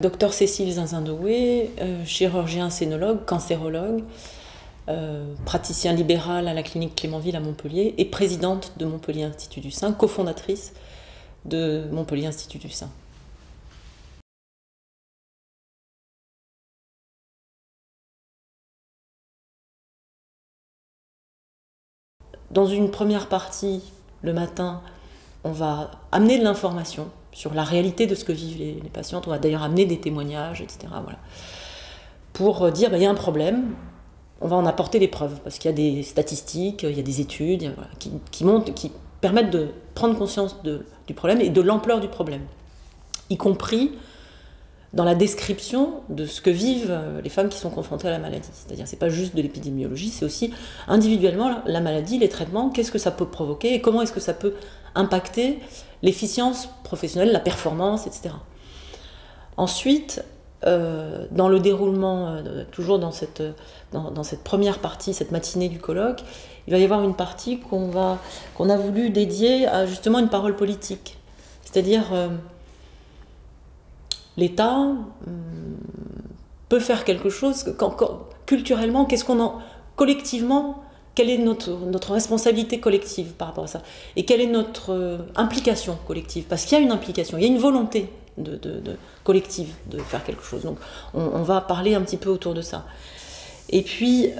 Docteur Cécile Zinzin-Doué, chirurgien sénologue, cancérologue, praticien libéral à la clinique Clémenville à Montpellier et présidente de Montpellier Institut du Sein, cofondatrice de Montpellier Institut du Sein. Dans une première partie, le matin, on va amener de l'information sur la réalité de ce que vivent les patientes. On va d'ailleurs amener des témoignages, etc. Voilà. Pour dire, il y a un problème, on va en apporter des preuves, parce qu'il y a des statistiques, il y a des études voilà, qui permettent de prendre conscience du problème et de l'ampleur du problème, y compris dans la description de ce que vivent les femmes qui sont confrontées à la maladie. C'est-à-dire, c'est pas juste de l'épidémiologie, c'est aussi individuellement la maladie, les traitements, qu'est-ce que ça peut provoquer et comment est-ce que ça peut impacter l'efficience professionnelle, la performance, etc. Ensuite, dans le déroulement, toujours dans cette première partie, cette matinée du colloque, il va y avoir une partie qu'on a voulu dédier à justement une parole politique. C'est-à-dire, l'État peut faire quelque chose, culturellement, collectivement, quelle est notre responsabilité collective par rapport à ça? Et quelle est notre implication collective? Parce qu'il y a une implication, il y a une volonté collective de faire quelque chose. Donc on va parler un petit peu autour de ça. Et puis,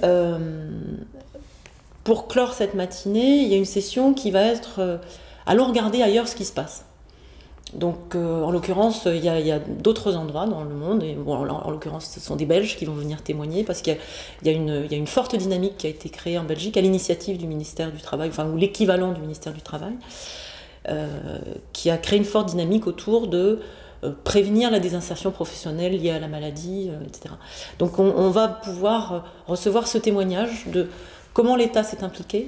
pour clore cette matinée, il y a une session qui va être allons regarder ailleurs ce qui se passe. Donc, en l'occurrence, il y a d'autres endroits dans le monde, et bon, en l'occurrence, ce sont des Belges qui vont venir témoigner, parce qu'il y a une forte dynamique qui a été créée en Belgique à l'initiative du ministère du Travail, enfin, ou l'équivalent du ministère du Travail, qui a créé une forte dynamique autour de prévenir la désinsertion professionnelle liée à la maladie, etc. Donc, on va pouvoir recevoir ce témoignage de comment l'État s'est impliqué,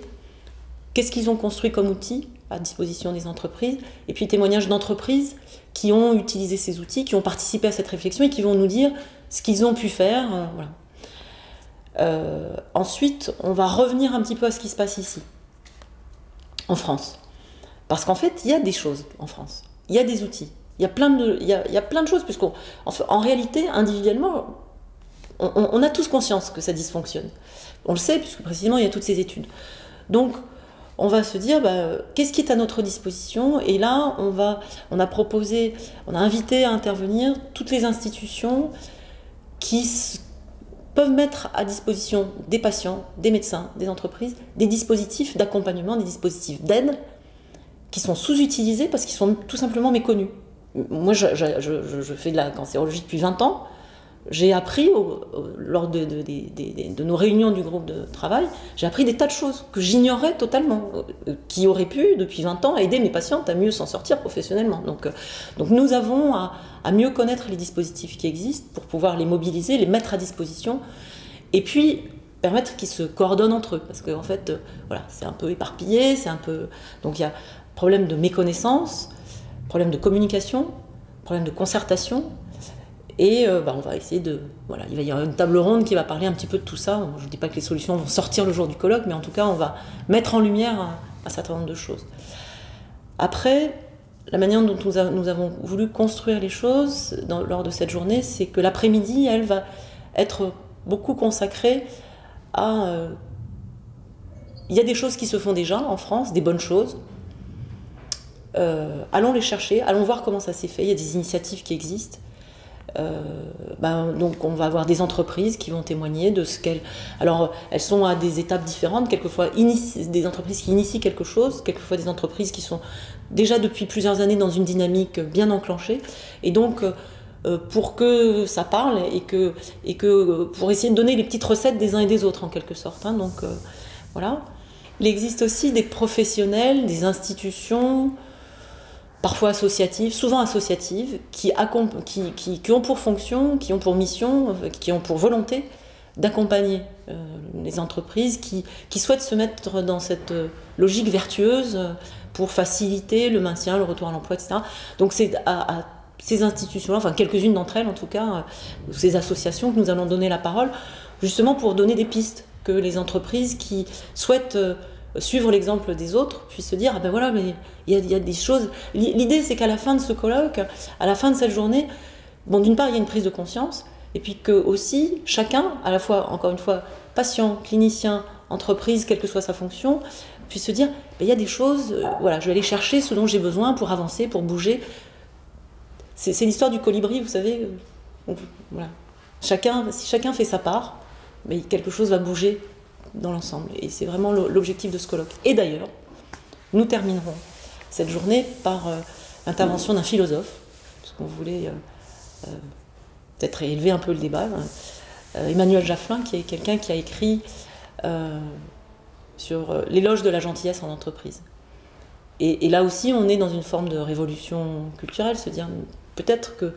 qu'est-ce qu'ils ont construit comme outils à disposition des entreprises, et puis témoignages d'entreprises qui ont utilisé ces outils, qui ont participé à cette réflexion et qui vont nous dire ce qu'ils ont pu faire. Voilà. Ensuite, on va revenir un petit peu à ce qui se passe ici, en France. Parce qu'en fait, il y a des choses en France, il y a des outils, il y a plein de choses, puisqu'en réalité, individuellement, on a tous conscience que ça dysfonctionne. On le sait, puisque précisément, il y a toutes ces études. Donc, on va se dire, qu'est-ce qui est à notre disposition? Et là, on a invité à intervenir toutes les institutions qui peuvent mettre à disposition des patients, des médecins, des entreprises, des dispositifs d'accompagnement, des dispositifs d'aide qui sont sous-utilisés parce qu'ils sont tout simplement méconnus. Moi, je fais de la cancérologie depuis 20 ans. J'ai appris, lors de nos réunions du groupe de travail, j'ai appris des tas de choses que j'ignorais totalement, qui auraient pu, depuis 20 ans, aider mes patientes à mieux s'en sortir professionnellement. Donc nous avons à mieux connaître les dispositifs qui existent pour pouvoir les mobiliser, les mettre à disposition, et puis permettre qu'ils se coordonnent entre eux. Parce qu'en fait, voilà, c'est un peu éparpillé, donc il y a problème de méconnaissance, problème de communication, problème de concertation. Et on va essayer voilà, il va y avoir une table ronde qui va parler un petit peu de tout ça. Je ne dis pas que les solutions vont sortir le jour du colloque, mais en tout cas, on va mettre en lumière un certain nombre de choses. Après, la manière dont nous avons voulu construire les choses lors de cette journée, c'est que l'après-midi, elle va être beaucoup consacrée à... il y a des choses qui se font déjà en France, des bonnes choses. Allons les chercher, allons voir comment ça s'est fait. Il y a des initiatives qui existent. Donc on va avoir des entreprises qui vont témoigner de ce qu'elles... Alors elles sont à des étapes différentes, quelquefois des entreprises qui initient quelque chose, quelquefois des entreprises qui sont déjà depuis plusieurs années dans une dynamique bien enclenchée, et donc pour que ça parle et que pour essayer de donner les petites recettes des uns et des autres en quelque sorte, hein, donc voilà. Il existe aussi des professionnels, des institutions, parfois associatives, souvent associatives, qui ont pour fonction, qui ont pour mission, qui ont pour volonté d'accompagner les entreprises qui souhaitent se mettre dans cette logique vertueuse pour faciliter le maintien, le retour à l'emploi, etc. Donc c'est à ces institutions-là, enfin quelques-unes d'entre elles en tout cas, ces associations que nous allons donner la parole, justement pour donner des pistes, que les entreprises qui souhaitent suivre l'exemple des autres, puissent se dire, ah ben voilà, mais il y a des choses... L'idée, c'est qu'à la fin de ce colloque, à la fin de cette journée, bon, d'une part, il y a une prise de conscience, et puis que aussi, chacun, à la fois, encore une fois, patient, clinicien, entreprise, quelle que soit sa fonction, puisse se dire, ben, il y a des choses, voilà, je vais aller chercher ce dont j'ai besoin pour avancer, pour bouger. C'est l'histoire du colibri, vous savez. Voilà. Si chacun fait sa part, ben, quelque chose va bouger dans l'ensemble. Et c'est vraiment l'objectif de ce colloque. Et d'ailleurs, nous terminerons cette journée par l'intervention d'un philosophe, parce qu'on voulait peut-être élever un peu le débat. Emmanuel Jafflin, qui est quelqu'un qui a écrit sur l'éloge de la gentillesse en entreprise. Et là aussi, on est dans une forme de révolution culturelle, se dire peut-être que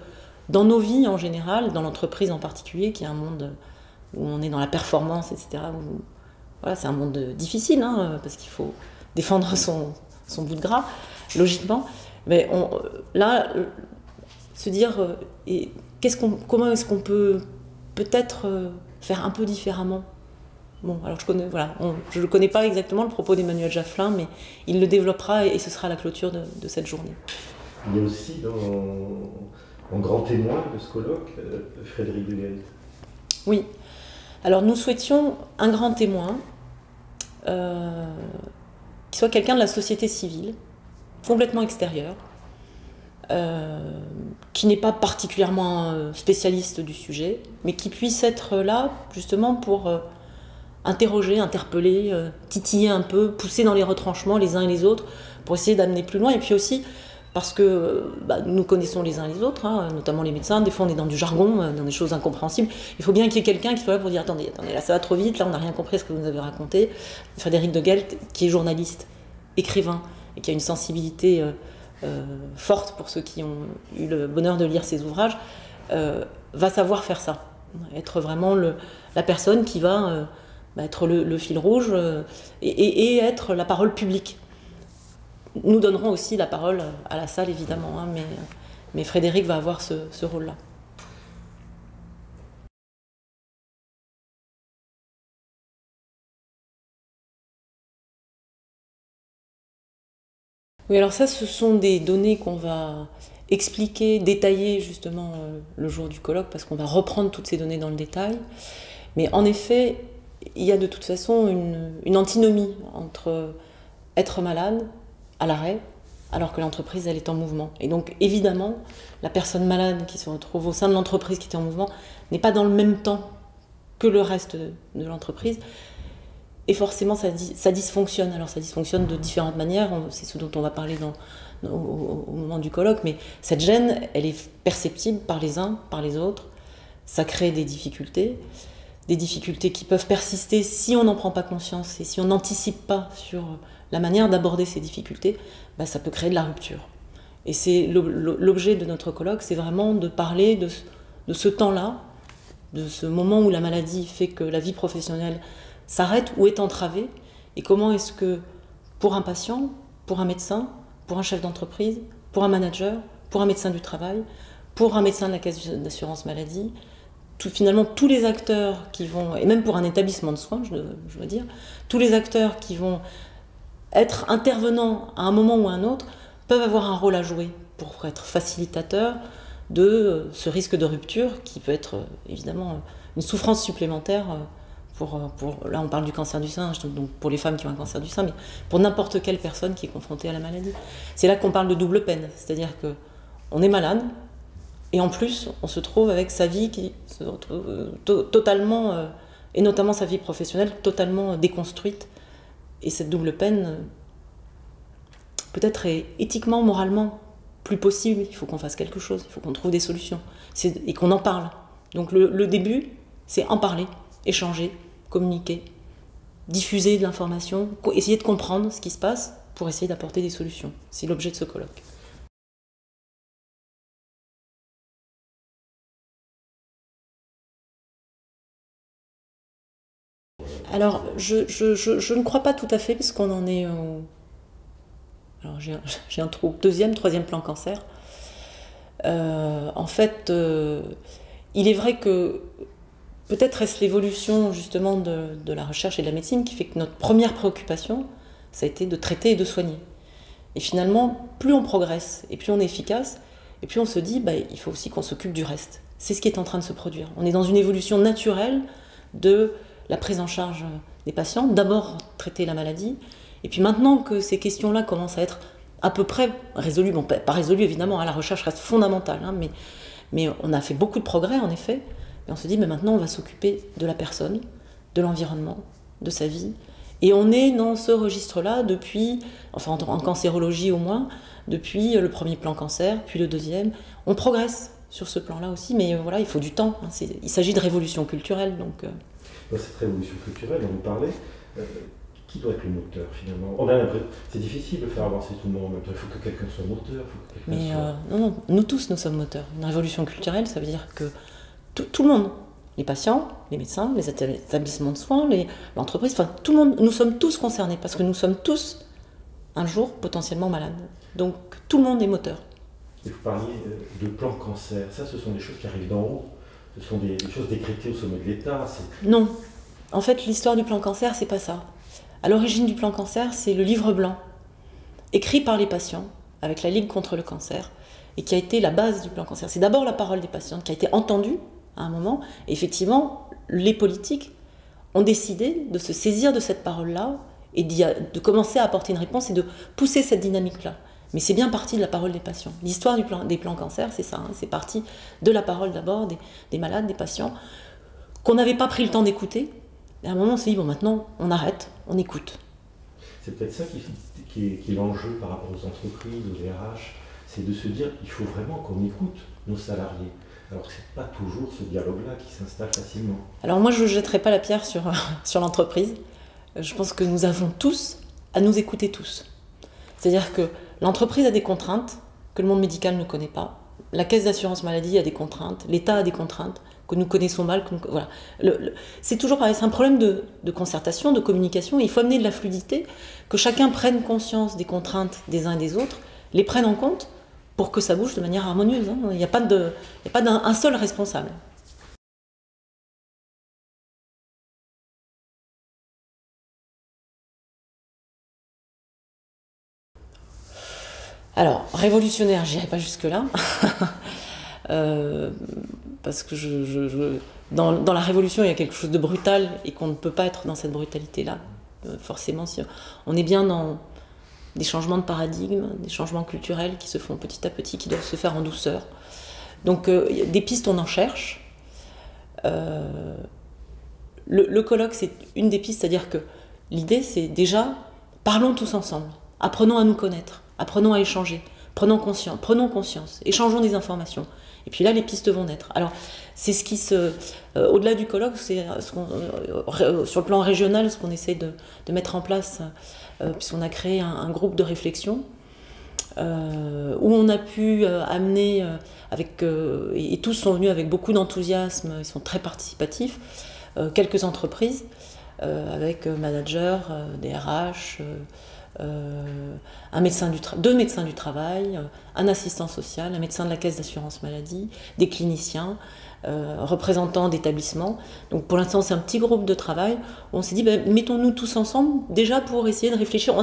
dans nos vies en général, dans l'entreprise en particulier, qui est un monde où on est dans la performance, etc., où, voilà, c'est un monde difficile, hein, parce qu'il faut défendre son bout de gras, logiquement. Mais là, se dire comment est-ce qu'on peut peut-être faire un peu différemment. Bon, alors je ne connais pas exactement le propos d'Emmanuel Jafflin, mais il le développera et ce sera la clôture de cette journée. Il y a aussi en grand témoin de ce colloque, Frédéric Duguel. Oui. Alors nous souhaitions un grand témoin qui soit quelqu'un de la société civile, complètement extérieur, qui n'est pas particulièrement spécialiste du sujet, mais qui puisse être là justement pour interroger, interpeller, titiller un peu, pousser dans les retranchements les uns et les autres, pour essayer d'amener plus loin. Et puis aussi, parce que nous connaissons les uns les autres, hein, notamment les médecins, des fois on est dans du jargon, dans des choses incompréhensibles. Il faut bien qu'il y ait quelqu'un qui soit là pour dire attendez, là ça va trop vite, là on n'a rien compris à ce que vous nous avez raconté. Frédéric Duguel, qui est journaliste, écrivain, et qui a une sensibilité forte pour ceux qui ont eu le bonheur de lire ses ouvrages, va savoir faire ça. Être vraiment la personne qui va être le fil rouge et être la parole publique. Nous donnerons aussi la parole à la salle, évidemment, hein, mais Frédéric va avoir ce rôle-là. Oui, alors ça, ce sont des données qu'on va expliquer, détailler justement le jour du colloque, parce qu'on va reprendre toutes ces données dans le détail. Mais en effet, il y a de toute façon une antinomie entre être malade, à l'arrêt, alors que l'entreprise, elle est en mouvement. Et donc, évidemment, la personne malade qui se retrouve au sein de l'entreprise qui est en mouvement n'est pas dans le même temps que le reste de l'entreprise. Et forcément, ça dysfonctionne. Alors, ça dysfonctionne de différentes manières. C'est ce dont on va parler au moment du colloque. Mais cette gêne, elle est perceptible par les uns, par les autres. Ça crée des difficultés qui peuvent persister si on n'en prend pas conscience et si on n'anticipe pas sur la manière d'aborder ces difficultés, ça peut créer de la rupture. Et c'est l'objet de notre colloque, c'est vraiment de parler de ce temps-là, de ce moment où la maladie fait que la vie professionnelle s'arrête ou est entravée, et comment est-ce que, pour un patient, pour un médecin, pour un chef d'entreprise, pour un manager, pour un médecin du travail, pour un médecin de la caisse d'assurance maladie, finalement tous les acteurs qui vont, et même pour un établissement de soins, je dois dire, tous les acteurs qui vont être intervenants à un moment ou à un autre peuvent avoir un rôle à jouer pour être facilitateurs de ce risque de rupture qui peut être évidemment une souffrance supplémentaire là on parle du cancer du sein, donc pour les femmes qui ont un cancer du sein, mais pour n'importe quelle personne qui est confrontée à la maladie. C'est là qu'on parle de double peine, c'est-à-dire qu'on est malade, et en plus, on se trouve avec sa vie qui se retrouve totalement, et notamment sa vie professionnelle, totalement déconstruite. Et cette double peine, peut-être est éthiquement, moralement, plus possible. Il faut qu'on fasse quelque chose, il faut qu'on trouve des solutions, et qu'on en parle. Donc le début, c'est en parler, échanger, communiquer, diffuser de l'information, essayer de comprendre ce qui se passe pour essayer d'apporter des solutions. C'est l'objet de ce colloque. Alors, je ne crois pas tout à fait, puisqu'on en est au... Alors, j'ai un trou. Deuxième, troisième plan cancer. En fait, il est vrai que peut-être est-ce l'évolution, justement, de la recherche et de la médecine qui fait que notre première préoccupation, ça a été de traiter et de soigner. Et finalement, plus on progresse et plus on est efficace, Et puis on se dit, il faut aussi qu'on s'occupe du reste. C'est ce qui est en train de se produire. On est dans une évolution naturelle de la prise en charge des patients. D'abord traiter la maladie, et puis maintenant que ces questions-là commencent à être à peu près résolues, bon, pas résolues évidemment, la recherche reste fondamentale, mais on a fait beaucoup de progrès en effet, et on se dit, mais maintenant on va s'occuper de la personne, de l'environnement, de sa vie. Et on est dans ce registre-là depuis, enfin en cancérologie au moins, depuis le premier plan cancer, puis le deuxième. On progresse sur ce plan-là aussi, mais voilà, il faut du temps. Il s'agit de révolution culturelle. Donc, Dans cette révolution culturelle dont vous parlez, qui doit être le moteur finalement? On a l'impression, c'est difficile de faire avancer tout le monde en même temps. Il faut que quelqu'un soit moteur. Non, nous tous, nous sommes moteurs. Une révolution culturelle, ça veut dire que tout le monde, les patients, les médecins, les établissements de soins, l'entreprise, enfin tout le monde, nous sommes tous concernés parce que nous sommes tous un jour potentiellement malades. Donc tout le monde est moteur. Et vous parliez de plan cancer. Ça, ce sont des choses qui arrivent d'en haut. Ce sont des choses décrétées au sommet de l'État. Non. En fait, l'histoire du plan cancer, c'est pas ça. À l'origine du plan cancer, c'est le livre blanc, écrit par les patients, avec la Ligue contre le cancer, et qui a été la base du plan cancer. C'est d'abord la parole des patients qui a été entendue à un moment, et effectivement, les politiques ont décidé de se saisir de cette parole-là, et de commencer à apporter une réponse et de pousser cette dynamique-là. Mais c'est bien parti de la parole des patients. L'histoire des plans cancer, c'est ça, c'est parti de la parole d'abord des malades, des patients, qu'on n'avait pas pris le temps d'écouter. Et à un moment, on s'est dit, bon, maintenant, on arrête, on écoute. C'est peut-être ça qui est l'enjeu par rapport aux entreprises, aux RH, c'est de se dire qu'il faut vraiment qu'on écoute nos salariés. Alors que ce n'est pas toujours ce dialogue-là qui s'installe facilement. Alors moi, je ne jetterai pas la pierre sur l'entreprise. Je pense que nous avons tous à nous écouter tous. C'est-à-dire que l'entreprise a des contraintes que le monde médical ne connaît pas. La caisse d'assurance maladie a des contraintes, l'État a des contraintes que nous connaissons mal. Voilà. C'est toujours pareil, c'est un problème de concertation, de communication. Il faut amener de la fluidité, que chacun prenne conscience des contraintes des uns et des autres, les prenne en compte pour que ça bouge de manière harmonieuse. Il n'y a pas d'un seul responsable. Alors, révolutionnaire, j'irai pas jusque-là, parce que dans la révolution, il y a quelque chose de brutal et qu'on ne peut pas être dans cette brutalité-là. Forcément, si on est bien dans des changements de paradigme, des changements culturels qui se font petit à petit, qui doivent se faire en douceur. Donc, des pistes, on en cherche. Le colloque, c'est une des pistes, c'est-à-dire que l'idée, c'est déjà, parlons tous ensemble, apprenons à nous connaître. Apprenons à échanger, prenons conscience, échangeons des informations. Et puis là, les pistes vont naître. Alors, c'est ce qui au-delà du colloque, c'est sur le plan régional, ce qu'on essaie de mettre en place, puisqu'on a créé un groupe de réflexion, où on a pu amener, et tous sont venus avec beaucoup d'enthousiasme, ils sont très participatifs, quelques entreprises, avec managers, des RH, deux médecins du travail, un assistant social, un médecin de la caisse d'assurance maladie, des cliniciens, représentants d'établissements. Donc pour l'instant, c'est un petit groupe de travail où on s'est dit, mettons-nous tous ensemble déjà pour essayer de réfléchir. On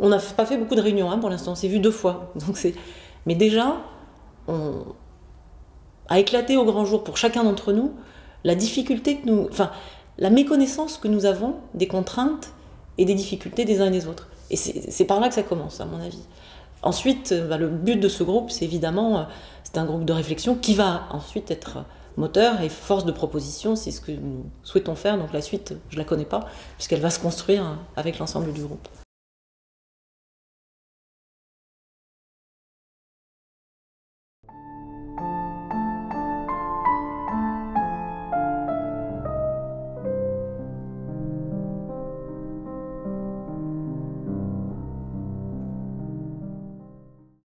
n'a pas fait beaucoup de réunions pour l'instant, on s'est vu 2 fois. Mais déjà, on a éclaté au grand jour pour chacun d'entre nous la difficulté la méconnaissance que nous avons des contraintes et des difficultés des uns et des autres. Et c'est par là que ça commence, à mon avis. Ensuite, le but de ce groupe, c'est évidemment, c'est un groupe de réflexion qui va ensuite être moteur et force de proposition, c'est ce que nous souhaitons faire. Donc la suite, je ne la connais pas, puisqu'elle va se construire avec l'ensemble du groupe.